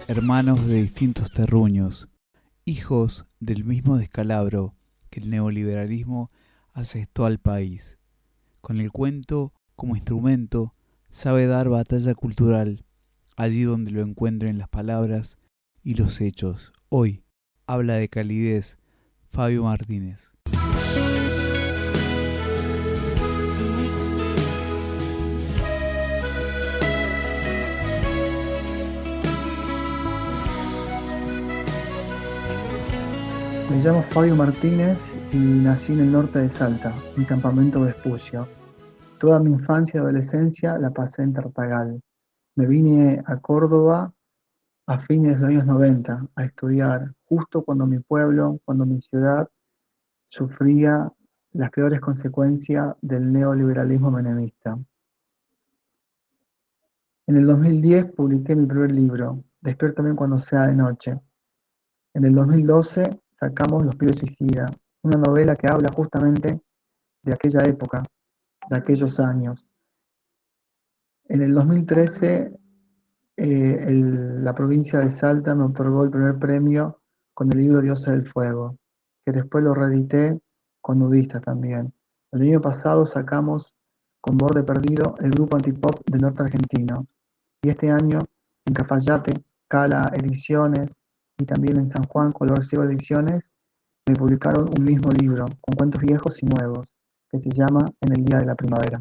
Hermanos de distintos terruños, hijos del mismo descalabro que el neoliberalismo asestó al país. Con el cuento como instrumento, sabe dar batalla cultural, allí donde lo encuentren las palabras y los hechos. Hoy habla de calidez Fabio Martínez. Me llamo Fabio Martínez y nací en el norte de Salta, en Campamento Vespucio. Toda mi infancia y adolescencia la pasé en Tartagal. Me vine a Córdoba a fines de los años 90 a estudiar, justo cuando mi pueblo, cuando mi ciudad sufría las peores consecuencias del neoliberalismo menemista. En el 2010 publiqué mi primer libro, Despiértame cuando sea de noche. En el 2012 sacamos Los pibes suicidas, una novela que habla justamente de aquella época, de aquellos años. En el 2013 la provincia de Salta me otorgó el primer premio con el libro Dioses del Fuego, que después lo reedité con Nudistas también. El año pasado sacamos con Borde Perdido el grupo antipop del norte argentino. Y este año en Cafayate, Cala Ediciones y también en San Juan, Color Ciego Ediciones, me publicaron un mismo libro con cuentos viejos y nuevos, que se llama En el Día de la Primavera.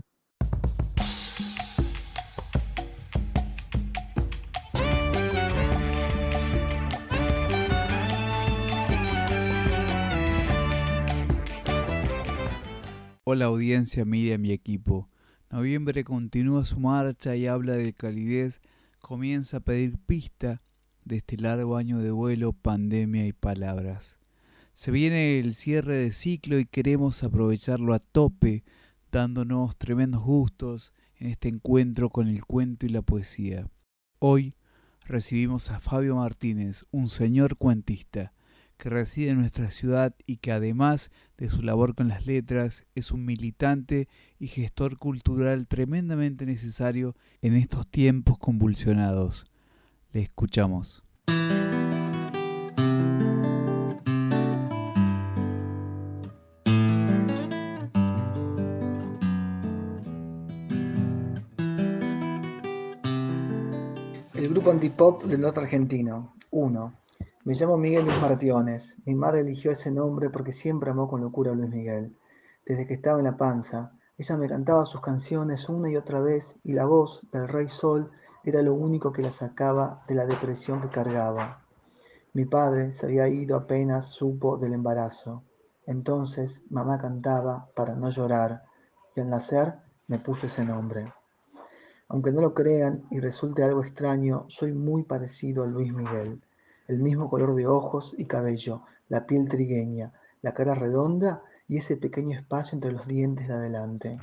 Hola audiencia, Miriam y equipo. Noviembre continúa su marcha y habla de calidez, comienza a pedir pista de este largo año de vuelo, pandemia y palabras. Se viene el cierre de ciclo y queremos aprovecharlo a tope, dándonos tremendos gustos en este encuentro con el cuento y la poesía. Hoy recibimos a Fabio Martínez, un señor cuentista que reside en nuestra ciudad y que además de su labor con las letras es un militante y gestor cultural tremendamente necesario en estos tiempos convulsionados. Le escuchamos. El grupo antipop del norte argentino. 1. Me llamo Miguel Luis Martínez. Mi madre eligió ese nombre porque siempre amó con locura a Luis Miguel. Desde que estaba en la panza, ella me cantaba sus canciones una y otra vez y la voz del Rey Sol era lo único que la sacaba de la depresión que cargaba. Mi padre se había ido apenas supo del embarazo. Entonces mamá cantaba para no llorar y al nacer me puso ese nombre. Aunque no lo crean y resulte algo extraño, soy muy parecido a Luis Miguel. El mismo color de ojos y cabello, la piel trigueña, la cara redonda y ese pequeño espacio entre los dientes de adelante.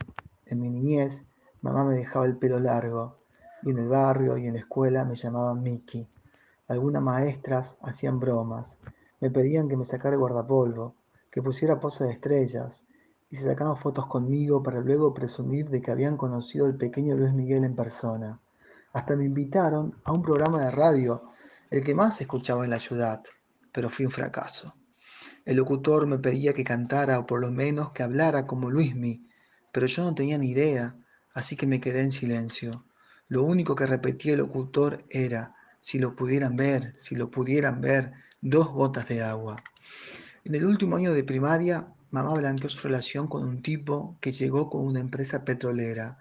En mi niñez, mamá me dejaba el pelo largo y en el barrio y en la escuela me llamaban Mickey. Algunas maestras hacían bromas, me pedían que me sacara el guardapolvo, que pusiera pose de estrellas, y se sacaban fotos conmigo para luego presumir de que habían conocido al pequeño Luis Miguel en persona. Hasta me invitaron a un programa de radio, el que más se escuchaba en la ciudad, pero fui un fracaso. El locutor me pedía que cantara o por lo menos que hablara como Luismi, pero yo no tenía ni idea, así que me quedé en silencio. Lo único que repetía el locutor era, si lo pudieran ver, si lo pudieran ver, 2 gotas de agua. En el último año de primaria, mamá blanqueó su relación con un tipo que llegó con una empresa petrolera,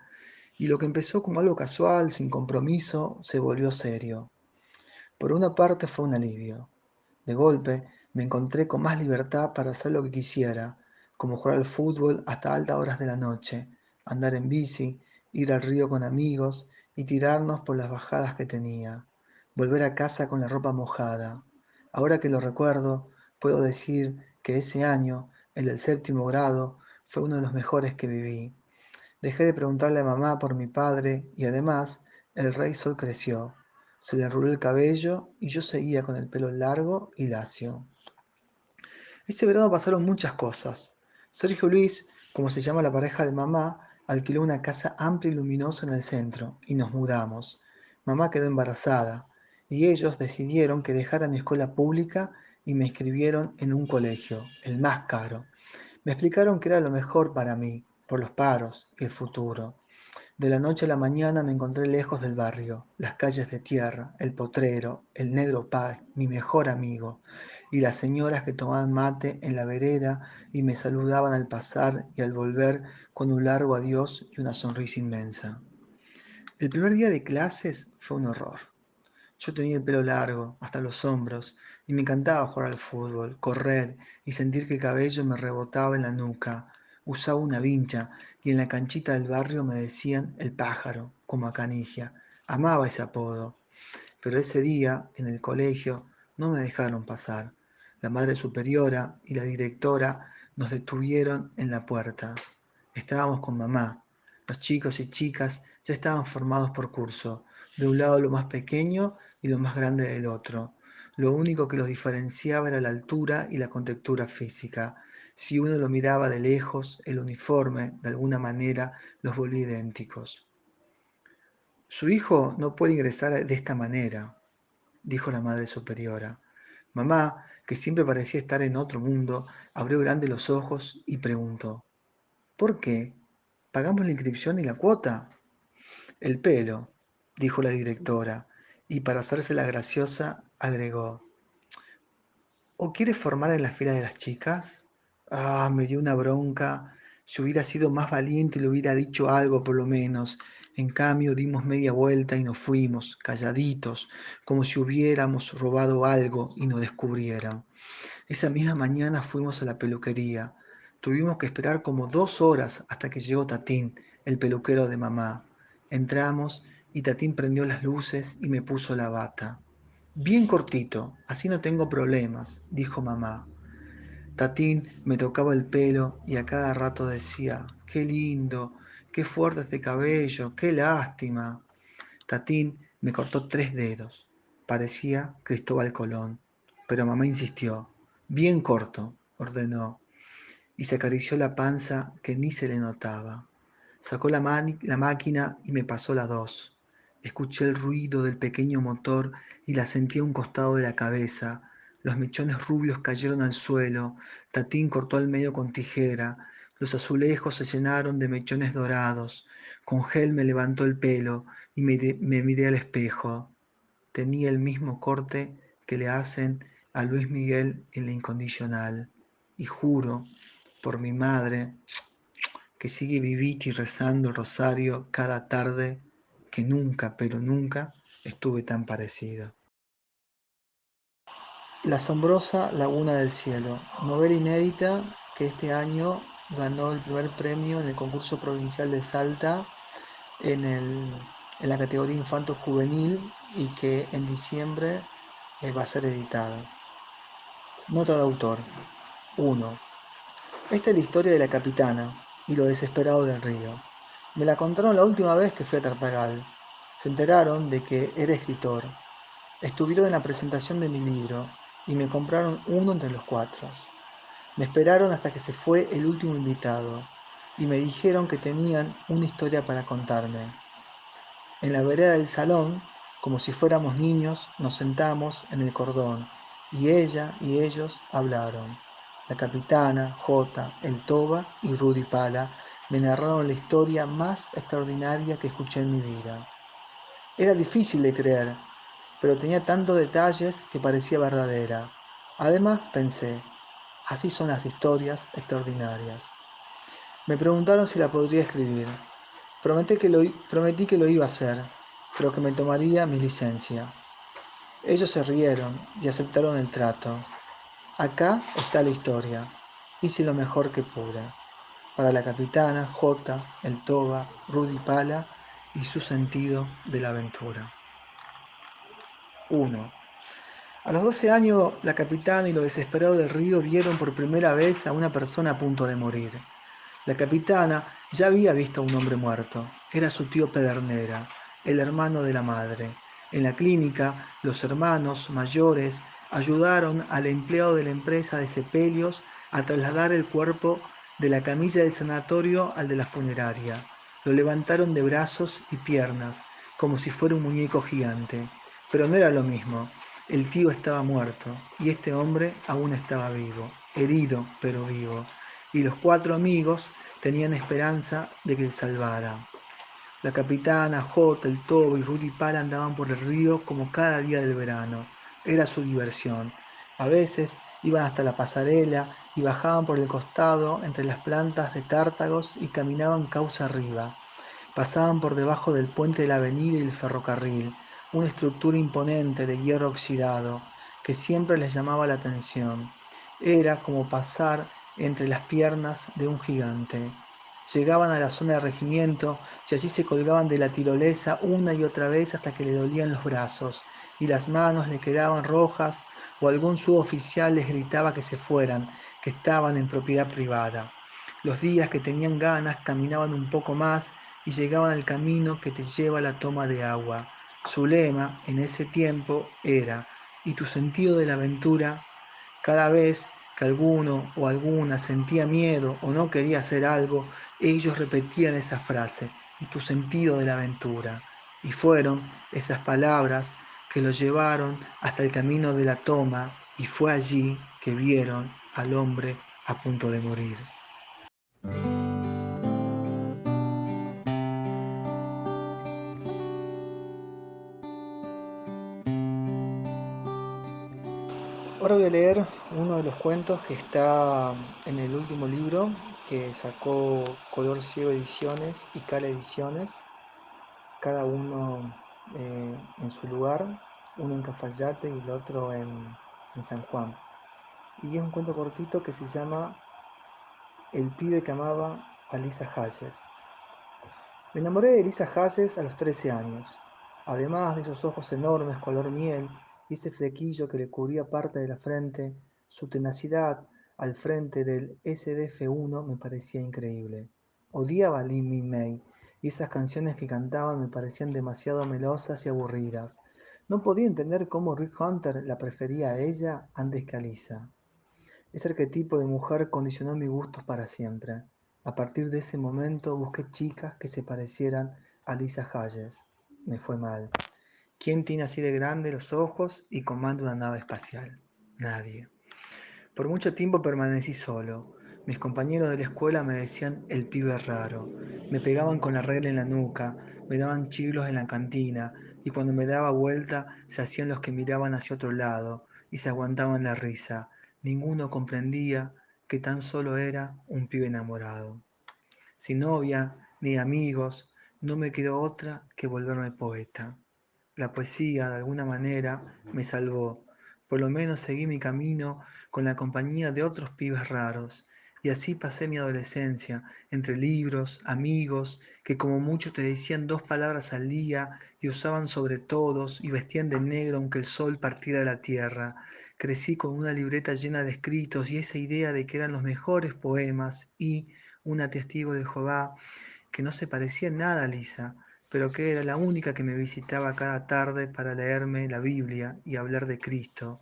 y lo que empezó como algo casual, sin compromiso, se volvió serio. Por una parte fue un alivio. De golpe me encontré con más libertad para hacer lo que quisiera, como jugar al fútbol hasta altas horas de la noche, andar en bici, ir al río con amigos y tirarnos por las bajadas que tenía, volver a casa con la ropa mojada. Ahora que lo recuerdo, puedo decir que ese año, el del 7º grado, fue uno de los mejores que viví. Dejé de preguntarle a mamá por mi padre y además el Rey Sol creció. Se le enruló el cabello y yo seguía con el pelo largo y lacio. Ese verano pasaron muchas cosas. Sergio Luis, como se llama la pareja de mamá, alquiló una casa amplia y luminosa en el centro y nos mudamos. Mamá quedó embarazada y ellos decidieron que dejara mi escuela pública y me inscribieron en un colegio, el más caro. Me explicaron que era lo mejor para mí, por los paros y el futuro. De la noche a la mañana me encontré lejos del barrio, las calles de tierra, el potrero, el negro Paz, mi mejor amigo, y las señoras que tomaban mate en la vereda y me saludaban al pasar y al volver con un largo adiós y una sonrisa inmensa. El primer día de clases fue un horror. Yo tenía el pelo largo, hasta los hombros, y me encantaba jugar al fútbol, correr y sentir que el cabello me rebotaba en la nuca. Usaba una vincha y en la canchita del barrio me decían el pájaro, como a Canigia. Amaba ese apodo, pero ese día, en el colegio, no me dejaron pasar. La madre superiora y la directora nos detuvieron en la puerta. Estábamos con mamá. Los chicos y chicas ya estaban formados por curso, de un lado lo más pequeño y lo más grande del otro. Lo único que los diferenciaba era la altura y la contextura física. Si uno lo miraba de lejos, el uniforme, de alguna manera, los volvía idénticos. Su hijo no puede ingresar de esta manera, dijo la madre superiora. Mamá, que siempre parecía estar en otro mundo, abrió grande los ojos y preguntó, ¿por qué? ¿Pagamos la inscripción y la cuota? El pelo, dijo la directora, y para hacerse la graciosa agregó, ¿o quieres formar en la fila de las chicas? Ah, me dio una bronca. Si hubiera sido más valiente le hubiera dicho algo por lo menos. En cambio dimos media vuelta y nos fuimos, calladitos, como si hubiéramos robado algo y nos descubrieran. Esa misma mañana fuimos a la peluquería. Tuvimos que esperar como 2 horas hasta que llegó Tatín, el peluquero de mamá. Entramos y Tatín prendió las luces y me puso la bata. Bien cortito, así no tengo problemas, dijo mamá. Tatín me tocaba el pelo y a cada rato decía, qué lindo, qué fuerte este cabello, qué lástima. Tatín me cortó 3 dedos. Parecía Cristóbal Colón. Pero mamá insistió. Bien corto, ordenó, y se acarició la panza que ni se le notaba. Sacó la máquina y me pasó la 2. Escuché el ruido del pequeño motor y la sentí a un costado de la cabeza. Los mechones rubios cayeron al suelo. Tatín cortó al medio con tijera. Los azulejos se llenaron de mechones dorados. Con gel me levantó el pelo y me miré al espejo. Tenía el mismo corte que le hacen a Luis Miguel en La Incondicional. Y juro, por mi madre, que sigue vivita y rezando el rosario cada tarde, que nunca, pero nunca estuve tan parecido. La asombrosa Laguna del Cielo, novela inédita que este año ganó el primer premio en el concurso provincial de Salta en la categoría Infanto Juvenil y que en diciembre va a ser editada. Nota de autor. 1. Esta es la historia de la capitana y lo desesperado del río. Me la contaron la última vez que fui a Tartagal. Se enteraron de que era escritor. Estuvieron en la presentación de mi libro y me compraron uno entre los 4. Me esperaron hasta que se fue el último invitado y me dijeron que tenían una historia para contarme. En la vereda del salón, como si fuéramos niños, nos sentamos en el cordón y ella y ellos hablaron. La capitana, Jota, el Toba y Rudy Pala me narraron la historia más extraordinaria que escuché en mi vida. Era difícil de creer, pero tenía tantos detalles que parecía verdadera. Además pensé, así son las historias extraordinarias. Me preguntaron si la podría escribir. Prometí que lo iba a hacer, pero que me tomaría mi licencia. Ellos se rieron y aceptaron el trato. Acá está la historia. Hice lo mejor que pude. Para la capitana, Jota, el Toba, Rudy Pala y su sentido de la aventura. 1. A los 12 años, la capitana y los desesperados del río vieron por primera vez a una persona a punto de morir. La capitana ya había visto a un hombre muerto. Era su tío Pedernera, el hermano de la madre. En la clínica, los hermanos mayores Ayudaron al empleado de la empresa de sepelios a trasladar el cuerpo de la camilla del sanatorio al de la funeraria. Lo levantaron de brazos y piernas, como si fuera un muñeco gigante. Pero no era lo mismo. El tío estaba muerto y este hombre aún estaba vivo, herido pero vivo. Y los 4 amigos tenían esperanza de que se salvara. La capitana, Jota, el Tobo y Rudy Pala andaban por el río como cada día del verano. Era su diversión. A veces iban hasta la pasarela y bajaban por el costado entre las plantas de tártagos y caminaban causa arriba. Pasaban por debajo del puente de la avenida y el ferrocarril, una estructura imponente de hierro oxidado que siempre les llamaba la atención. Era como pasar entre las piernas de un gigante. Llegaban a la zona de regimiento y allí se colgaban de la tirolesa una y otra vez hasta que le dolían los brazos y las manos le quedaban rojas o algún suboficial les gritaba que se fueran, que estaban en propiedad privada. Los días que tenían ganas caminaban un poco más y llegaban al camino que te lleva a la toma de agua. Su lema en ese tiempo era: ¿y tu sentido de la aventura? Cada vez que alguno o alguna sentía miedo o no quería hacer algo, ellos repetían esa frase: ¿y tu sentido de la aventura? Y fueron esas palabras que los llevaron hasta el camino de la toma, y fue allí que vieron al hombre a punto de morir. Ahora voy a leer uno de los cuentos que está en el último libro que sacó Color Ciego Ediciones y Cala Ediciones, cada uno en su lugar, uno en Cafayate y el otro en San Juan. Y es un cuento cortito que se llama El pibe que amaba a Lisa Hayes. Me enamoré de Lisa Hayes a los 13 años. Además de esos ojos enormes color miel y ese flequillo que le cubría parte de la frente, su tenacidad al frente del SDF-1 me parecía increíble. Odiaba a Lin Min May y esas canciones que cantaban me parecían demasiado melosas y aburridas. No podía entender cómo Rick Hunter la prefería a ella antes que a Lisa. Ese arquetipo de mujer condicionó mis gustos para siempre. A partir de ese momento busqué chicas que se parecieran a Lisa Hayes. Me fue mal. ¿Quién tiene así de grande los ojos y comanda una nave espacial? Nadie. Por mucho tiempo permanecí solo. Mis compañeros de la escuela me decían el pibe raro. Me pegaban con la regla en la nuca, me daban chiglos en la cantina, y cuando me daba vuelta se hacían los que miraban hacia otro lado y se aguantaban la risa. Ninguno comprendía que tan solo era un pibe enamorado. Sin novia ni amigos, no me quedó otra que volverme poeta. La poesía, de alguna manera, me salvó. Por lo menos seguí mi camino con la compañía de otros pibes raros. Y así pasé mi adolescencia, entre libros, amigos, que como mucho te decían 2 palabras al día y usaban sobre todos y vestían de negro aunque el sol partiera la tierra. Crecí con una libreta llena de escritos y esa idea de que eran los mejores poemas y una testigo de Jehová que no se parecía en nada a Lisa, pero que era la única que me visitaba cada tarde para leerme la Biblia y hablar de Cristo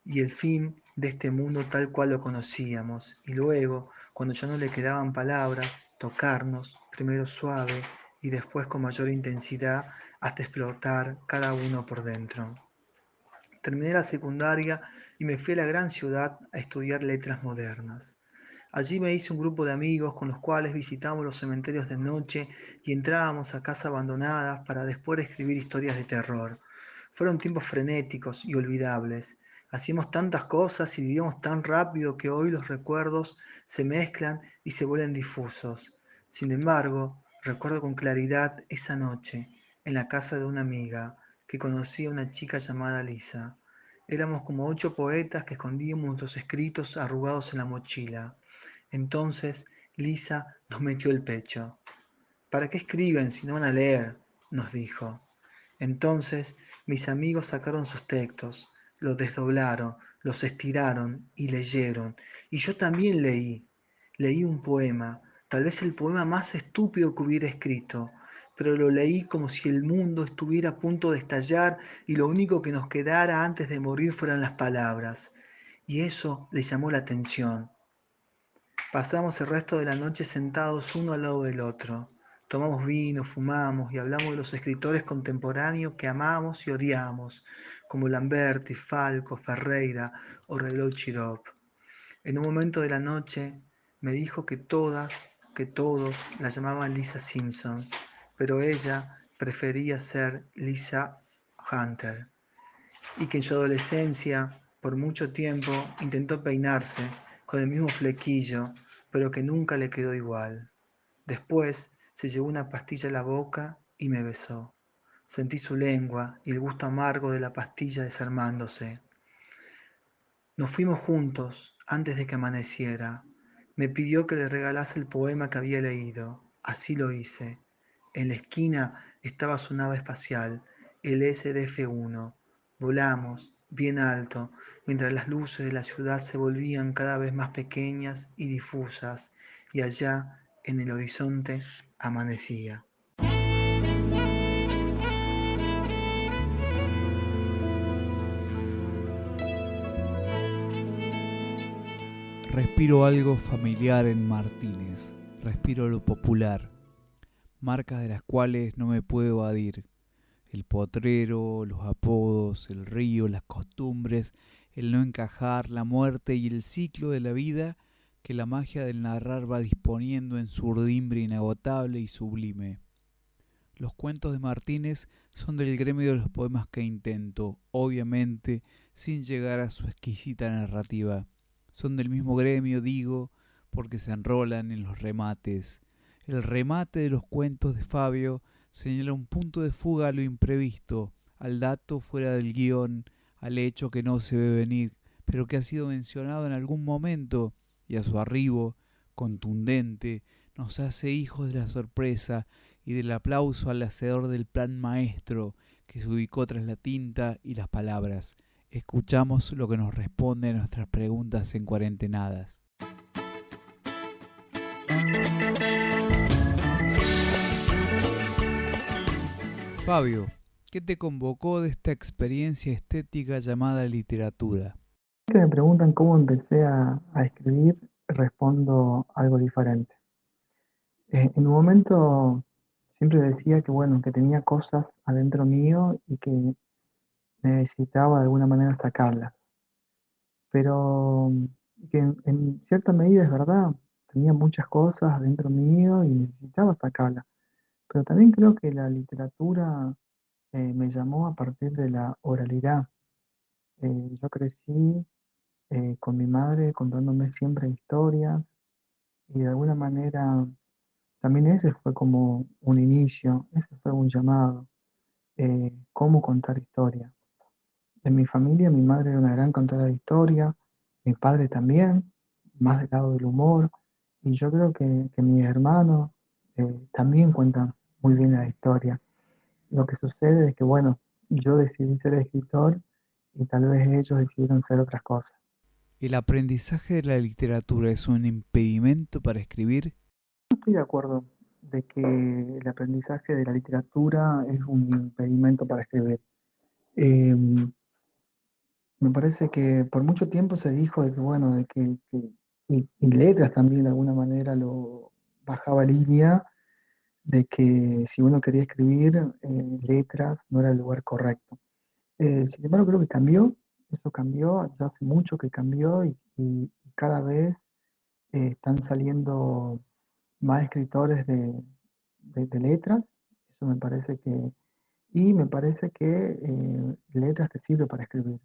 y el fin de este mundo tal cual lo conocíamos, y luego, cuando ya no le quedaban palabras, tocarnos, primero suave y después con mayor intensidad hasta explotar cada uno por dentro. Terminé la secundaria y me fui a la gran ciudad a estudiar letras modernas. Allí me hice un grupo de amigos con los cuales visitábamos los cementerios de noche y entrábamos a casas abandonadas para después escribir historias de terror. Fueron tiempos frenéticos y olvidables. Hacíamos tantas cosas y vivíamos tan rápido que hoy los recuerdos se mezclan y se vuelven difusos. Sin embargo, recuerdo con claridad esa noche, en la casa de una amiga, que conocí a una chica llamada Lisa. Éramos como 8 poetas que escondíamos nuestros escritos arrugados en la mochila. Entonces Lisa nos metió el pecho. ¿Para qué escriben si no van a leer?, nos dijo. Entonces mis amigos sacaron sus textos, los desdoblaron, los estiraron y leyeron. Y yo también leí. Leí un poema, tal vez el poema más estúpido que hubiera escrito, pero lo leí como si el mundo estuviera a punto de estallar y lo único que nos quedara antes de morir fueran las palabras. Y eso le llamó la atención. Pasamos el resto de la noche sentados uno al lado del otro. Tomamos vino, fumamos y hablamos de los escritores contemporáneos que amamos y odiamos, como Lamberti, Falco, Ferreira o Reloj Chirop. En un momento de la noche me dijo que todos la llamaban Lisa Simpson, pero ella prefería ser Lisa Hunter, y que en su adolescencia, por mucho tiempo, intentó peinarse con el mismo flequillo, pero que nunca le quedó igual. Después se llevó una pastilla a la boca y me besó. Sentí su lengua y el gusto amargo de la pastilla desarmándose. Nos fuimos juntos antes de que amaneciera. Me pidió que le regalase el poema que había leído. Así lo hice. En la esquina estaba su nave espacial, el SDF-1. Volamos, bien alto, mientras las luces de la ciudad se volvían cada vez más pequeñas y difusas, y allá, en el horizonte, amanecía. Respiro algo familiar en Martínez, respiro lo popular, marcas de las cuales no me puedo evadir. El potrero, los apodos, el río, las costumbres, el no encajar, la muerte y el ciclo de la vida que la magia del narrar va disponiendo en su urdimbre inagotable y sublime. Los cuentos de Martínez son del gremio de los poemas que intento, obviamente, sin llegar a su exquisita narrativa. Son del mismo gremio, digo, porque se enrolan en los remates. El remate de los cuentos de Fabio señala un punto de fuga a lo imprevisto, al dato fuera del guión, al hecho que no se ve venir, pero que ha sido mencionado en algún momento, y a su arribo, contundente, nos hace hijos de la sorpresa y del aplauso al hacedor del plan maestro que se ubicó tras la tinta y las palabras. Escuchamos lo que nos responde a nuestras preguntas en cuarentenadas. Fabio, ¿qué te convocó de esta experiencia estética llamada literatura? Que me preguntan cómo empecé a escribir, respondo algo diferente. En un momento siempre decía que bueno, que tenía cosas adentro mío y que necesitaba de alguna manera sacarlas. Pero que en cierta medida es verdad, tenía muchas cosas dentro mío y necesitaba sacarlas. Pero también creo que la literatura me llamó a partir de la oralidad. Yo crecí con mi madre contándome siempre historias y de alguna manera también ese fue como un inicio, ese fue un llamado, cómo contar historias. En mi familia, mi madre era una gran contadora de historia, mi padre también, más del lado del humor, y yo creo que mis hermanos también cuentan muy bien la historia. Lo que sucede es que, bueno, yo decidí ser escritor y tal vez ellos decidieron ser otras cosas. ¿El aprendizaje de la literatura es un impedimento para escribir? No estoy de acuerdo de que el aprendizaje de la literatura es un impedimento para escribir. Eh, Me parece que por mucho tiempo se dijo de que, bueno, y letras también de alguna manera lo bajaba línea, de que si uno quería escribir letras no era el lugar correcto. Sin embargo, creo que cambió, eso cambió, ya hace mucho que cambió y cada vez están saliendo más escritores de letras, eso me parece que, y me parece que letras te sirve para escribir.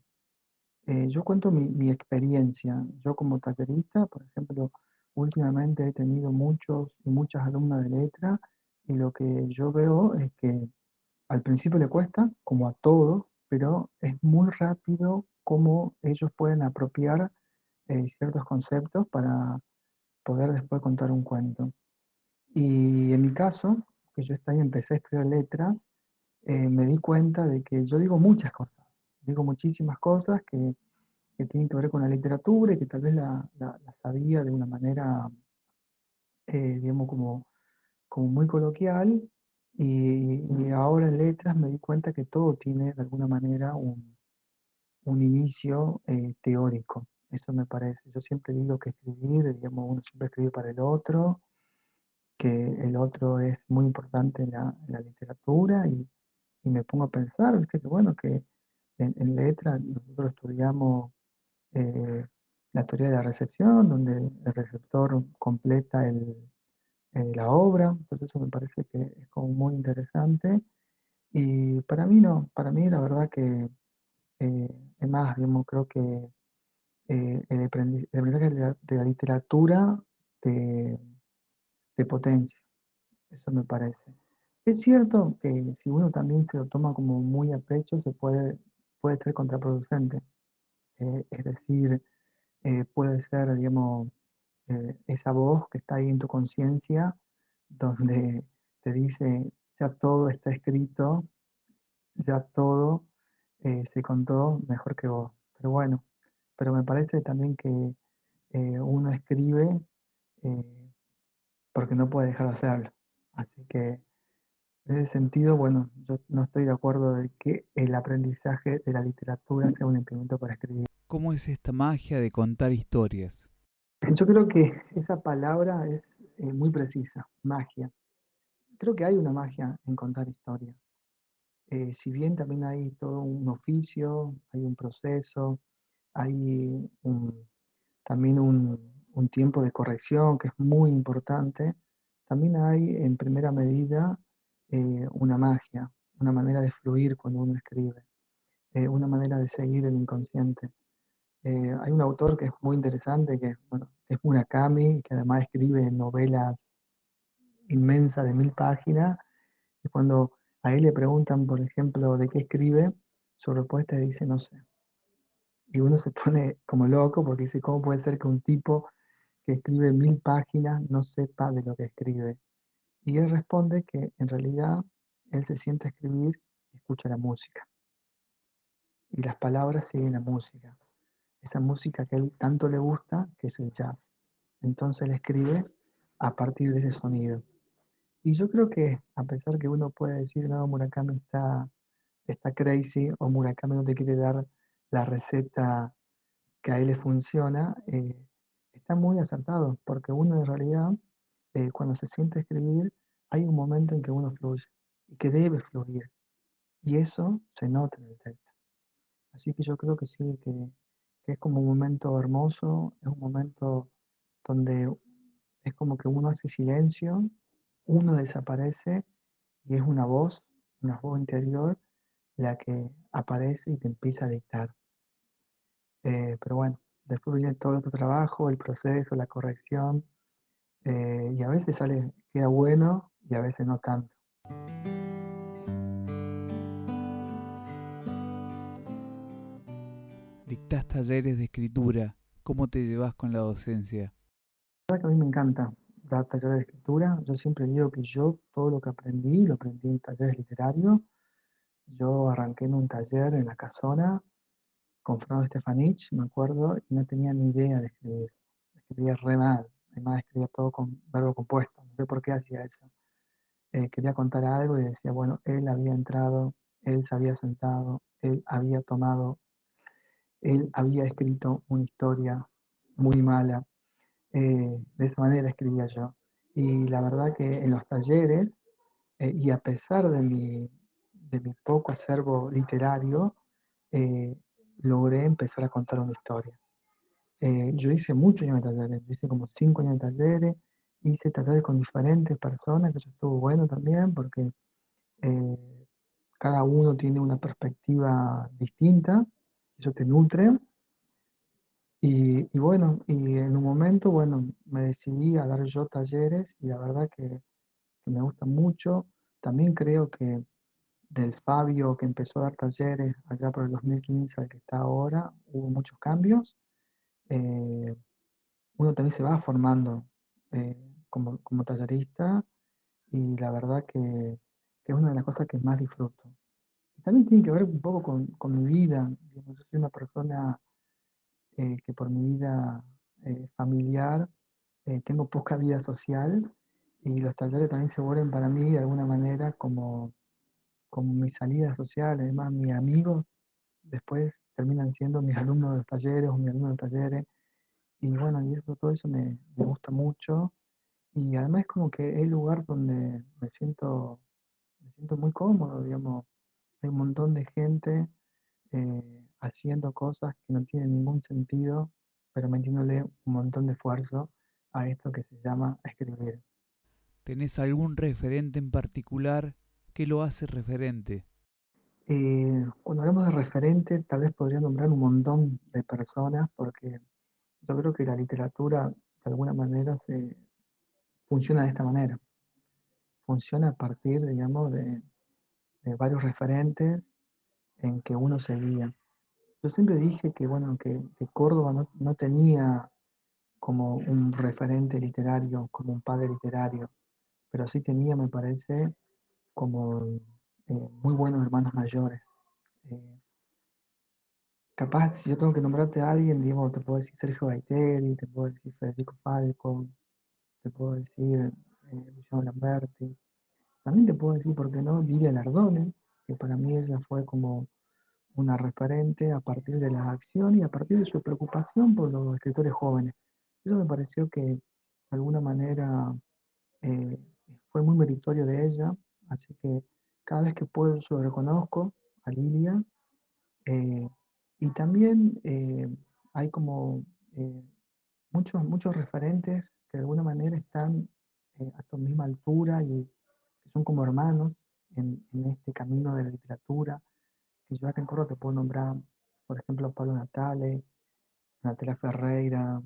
Yo cuento mi experiencia. Yo como tallerista, por ejemplo, últimamente he tenido muchos y muchas alumnas de letra y lo que yo veo es que al principio le cuesta, como a todos, pero es muy rápido cómo ellos pueden apropiar ciertos conceptos para poder después contar un cuento. Y en mi caso, que yo este año empecé a estudiar letras, me di cuenta de que yo digo muchas cosas, digo muchísimas cosas que tienen que ver con la literatura y que tal vez la sabía de una manera, digamos, como muy coloquial, Y ahora en letras me di cuenta que todo tiene de alguna manera un inicio teórico. Eso me parece. Yo siempre digo que escribir, digamos, uno siempre escribe para el otro, que el otro es muy importante en la literatura y me pongo a pensar, ¿viste? Que bueno, que en letra nosotros estudiamos eh, la teoría de la recepción, donde el receptor completa la obra, entonces eso me parece que es como muy interesante. Y para mí no, para mí la verdad que es más, digamos, creo que el aprendizaje de la literatura te, te potencia, eso me parece. Es cierto que si uno también se lo toma como muy a pecho, puede ser contraproducente. Es decir, puede ser, digamos, esa voz que está ahí en tu conciencia, donde te dice, ya todo está escrito, ya todo se contó mejor que vos. Pero bueno, pero me parece también que uno escribe eh, porque no puede dejar de hacerlo. Así que en ese sentido, bueno, yo no estoy de acuerdo de que el aprendizaje de la literatura sea un impedimento para escribir. ¿Cómo es esta magia de contar historias? Yo creo que esa palabra es muy precisa, magia. Creo que hay una magia en contar historias. Si bien también hay todo un oficio, hay un proceso, hay también un tiempo de corrección que es muy importante, también hay en primera medida una magia, una manera de fluir cuando uno escribe, una manera de seguir el inconsciente. Hay un autor que es muy interesante, que bueno, es Murakami, que además escribe novelas inmensas de 1000 páginas, y cuando a él le preguntan, por ejemplo, de qué escribe, su respuesta dice no sé. Y uno se pone como loco porque dice, ¿cómo puede ser que un tipo que escribe 1000 páginas no sepa de lo que escribe? Y él responde que en realidad él se siente a escribir y escucha la música. Y las palabras siguen la música. Esa música que a él tanto le gusta, que es el jazz. Entonces él escribe a partir de ese sonido. Y yo creo que a pesar que uno puede decir, no, Murakami está crazy o Murakami no te quiere dar la receta que a él le funciona, está muy acertado, porque uno en realidad, cuando se siente a escribir, hay un momento en que uno fluye y que debe fluir, y eso se nota en el texto. Así que yo creo que sí, que es como un momento hermoso, es un momento donde es como que uno hace silencio, uno desaparece y es una voz interior, la que aparece y te empieza a dictar. Pero bueno, después viene todo el otro trabajo, el proceso, la corrección, y a veces queda bueno y a veces no tanto. Dictás talleres de escritura. ¿Cómo te llevas con la docencia? La verdad que a mí me encanta dar talleres de escritura. Yo siempre digo que yo todo lo que aprendí, lo aprendí en talleres literarios. Yo arranqué en un taller en la Casona con Fernando Stefanich, me acuerdo, y no tenía ni idea de escribir. Escribía re mal, además escribía todo con verbo compuesto. No sé por qué hacía eso. Quería contar algo y decía, bueno, él había entrado, él se había sentado, él había tomado, él había escrito una historia muy mala. De esa manera escribía yo. Y la verdad que en los talleres, y a pesar de mi poco acervo literario, eh, logré empezar a contar una historia. Yo hice muchos años de talleres, yo hice como 5 años de talleres, hice talleres con diferentes personas, que eso estuvo bueno también, porque eh, cada uno tiene una perspectiva distinta, eso te nutre. Y bueno, y en un momento, bueno, me decidí a dar yo talleres y la verdad que me gusta mucho. También creo que del Fabio que empezó a dar talleres allá por el 2015 al que está ahora, hubo muchos cambios. Eh, Uno también se va formando eh, como tallerista y la verdad que es una de las cosas que más disfruto. Y también tiene que ver un poco con mi vida. Digamos, yo soy una persona que por mi vida familiar tengo poca vida social y los talleres también se vuelven para mí de alguna manera como mi salida social. Además mis amigos después terminan siendo mis alumnos de los talleres o mis alumnos de talleres, y bueno, y eso, todo eso me gusta mucho, y además es como que es el lugar donde me siento muy cómodo, digamos. Hay un montón de gente haciendo cosas que no tienen ningún sentido, pero metiéndole un montón de esfuerzo a esto que se llama escribir. ¿Tenés algún referente en particular que lo hace referente? Cuando hablamos de referente, tal vez podría nombrar un montón de personas, porque yo creo que la literatura de alguna manera funciona de esta manera. Funciona a partir, digamos, de varios referentes en que uno se guía. Yo siempre dije que, bueno, que Córdoba no tenía como un referente literario, como un padre literario, pero sí tenía, me parece, como muy buenos hermanos mayores. Eh, Capaz, si yo tengo que nombrarte a alguien, digamos, te puedo decir Sergio Gaiteri, te puedo decir Federico Falco, te puedo decir Luciano Lamberti. También te puedo decir, ¿por qué no?, Lilia Lardone, que para mí ella fue como una referente a partir de la acción y a partir de su preocupación por los escritores jóvenes. Eso me pareció que de alguna manera eh, fue muy meritorio de ella, así que cada vez que puedo yo reconozco a Lilia. eh, y también hay como eh, muchos referentes que de alguna manera están a tu misma altura y que son como hermanos en este camino de la literatura. Que yo acá en Córdoba te puedo nombrar, por ejemplo, Pablo Natale, Natalia Ferreira,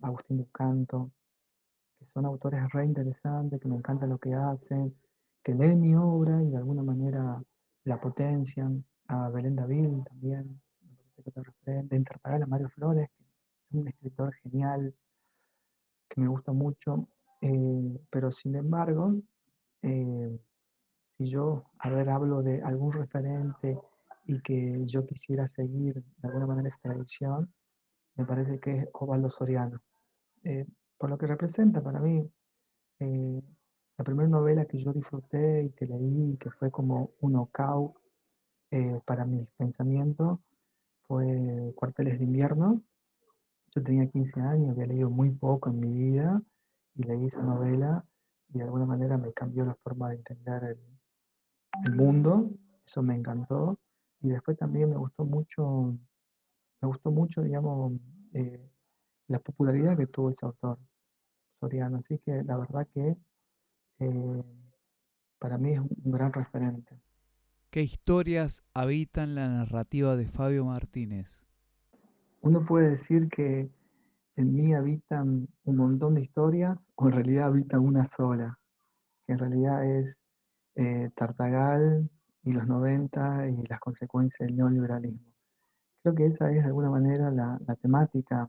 Agustín Ducanto, que son autores re interesantes, que me encanta lo que hacen, que leen mi obra y de alguna manera la potencian. A Belén David también, me parece que es otro referente. En Tartagal a Mario Flores, que es un escritor genial, que me gusta mucho. Pero sin embargo, eh, si yo, a ver, hablo de algún referente y que yo quisiera seguir de alguna manera esa tradición, me parece que es Osvaldo Soriano. Eh, por lo que representa para mí, eh, la primera novela que yo disfruté y que leí, que fue como un knockout para mis pensamientos, fue Cuarteles de Invierno. Yo tenía 15 años, había leído muy poco en mi vida y leí esa novela y de alguna manera me cambió la forma de entender el mundo. Eso me encantó. Y después también me gustó mucho, digamos, eh, la popularidad que tuvo ese autor, Soriano. Así que la verdad que eh, para mí es un gran referente. ¿Qué historias habitan la narrativa de Fabio Martínez? Uno puede decir que en mí habitan un montón de historias, o en realidad habita una sola, que en realidad es Tartagal y los 90 y las consecuencias del neoliberalismo. Creo que esa es de alguna manera la temática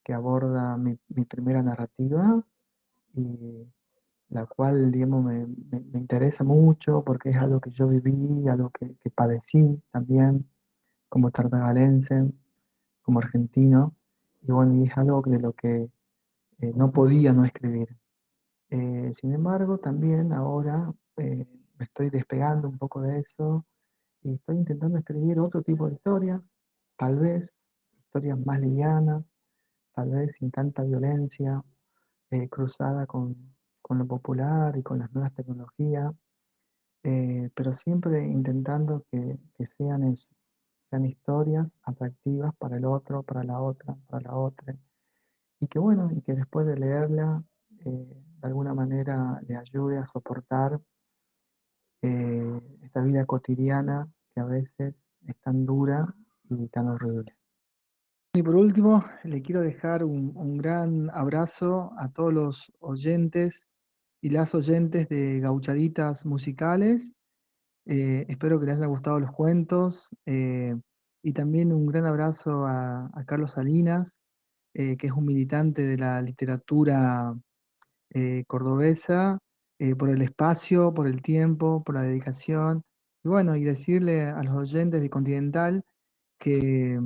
que aborda mi primera narrativa, y la cual, digamos, me interesa mucho porque es algo que yo viví, algo que padecí también como tartagalense, como argentino, y bueno, y es algo de lo que no podía no escribir. Sin embargo, también ahora me estoy despegando un poco de eso y estoy intentando escribir otro tipo de historias, tal vez historias más livianas, tal vez sin tanta violencia, cruzada con lo popular y con las nuevas tecnologías, pero siempre intentando que sean eso, sean historias atractivas para el otro, para la otra, para la otra, y que bueno, y que después de leerla, de alguna manera le ayude a soportar esta vida cotidiana que a veces es tan dura y tan horrible. Y por último, le quiero dejar un gran abrazo a todos los oyentes y las oyentes de Gauchaditas Musicales. Espero que les haya gustado los cuentos. Y también un gran abrazo a Carlos Salinas, que es un militante de la literatura cordobesa, por el espacio, por el tiempo, por la dedicación. Y bueno, y decirle a los oyentes de Continental que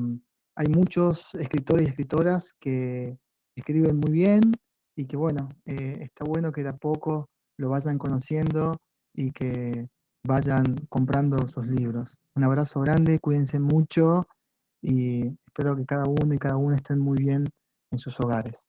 hay muchos escritores y escritoras que escriben muy bien y que bueno, está bueno que de a poco lo vayan conociendo y que vayan comprando sus libros. Un abrazo grande, cuídense mucho y espero que cada uno y cada una estén muy bien en sus hogares.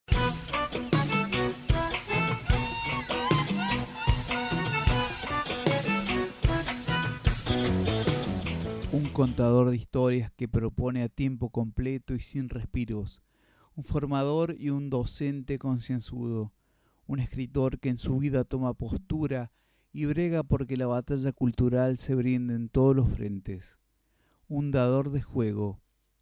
Un contador de historias que propone a tiempo completo y sin respiros, un formador y un docente concienzudo, un escritor que en su vida toma postura y brega porque la batalla cultural se brinde en todos los frentes, un dador de juego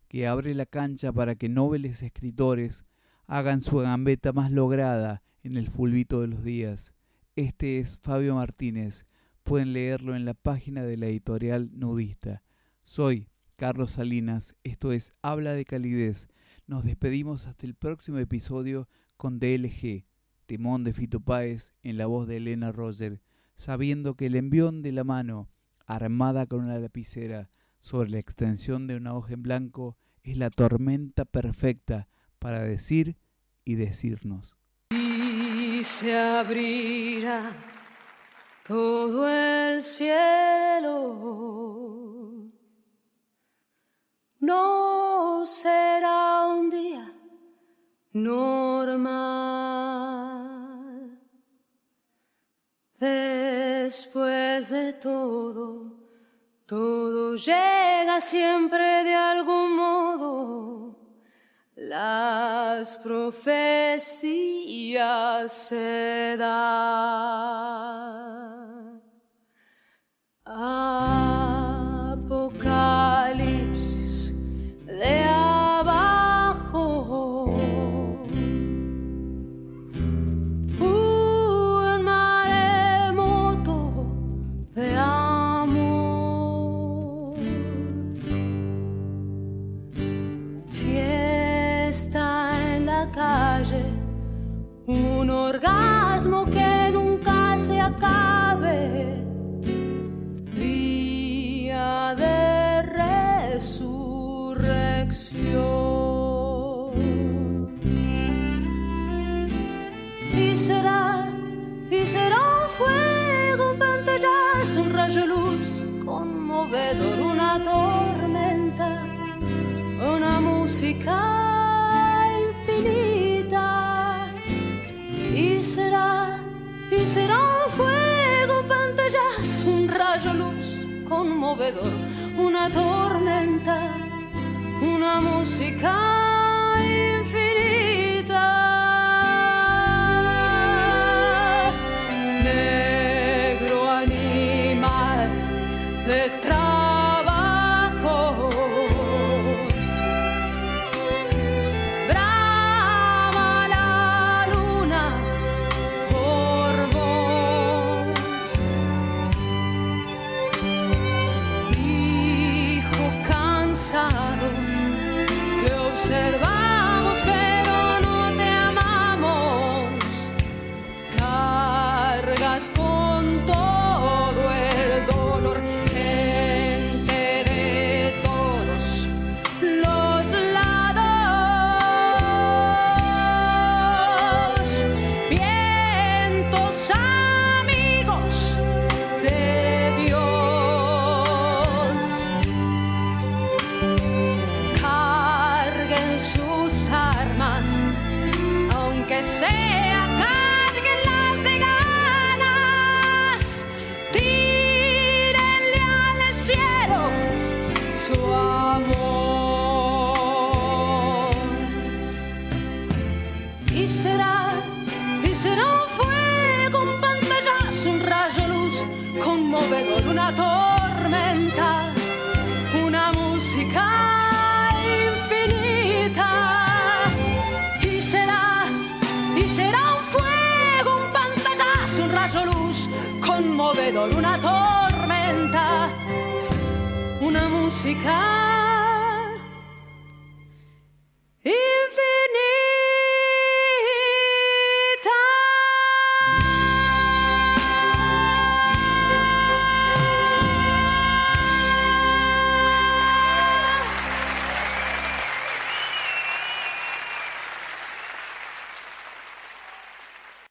que abre la cancha para que nobles escritores hagan su gambeta más lograda en el fulbito de los días. Este es Fabio Martínez, pueden leerlo en la página de la editorial Nudista. Soy Carlos Salinas, esto es Habla de Calidez. Nos despedimos hasta el próximo episodio con DLG, Temón de Fito Páez en la voz de Elena Roger, sabiendo que el envión de la mano, armada con una lapicera, sobre la extensión de una hoja en blanco, es la tormenta perfecta para decir y decirnos. Y se abrirá todo el cielo. No será un día normal. Después de todo, todo llega siempre de algún modo. Las profecías se dan. Apocalipsis de abajo, un maremoto de amor, fiesta en la calle, un orgasmo que nunca se acabe, día de resurrección. Y será un fuego, un pantallazo, un rayo de luz conmovedor, una tormenta, una música infinita. Y será un fuego, un pantallazo, un rayo de luz conmovedor, una tormenta, una música infinita. Negro animal de trabajo, brama la luna por vos. Hijo cansado que observamos pero no te amamos, cargas con todo el dolor, gente de todos los lados, vientos amigos de Dios, carguen sus armas, aunque sea carguenlas de ganas, tírenle al cielo su amor. Y será un fuego, un pantallazo, un rayo de luz conmovedor, una tormenta, una música infinita. Y será un fuego, un pantallazo, un rayo de luz conmovedor, una tormenta, una música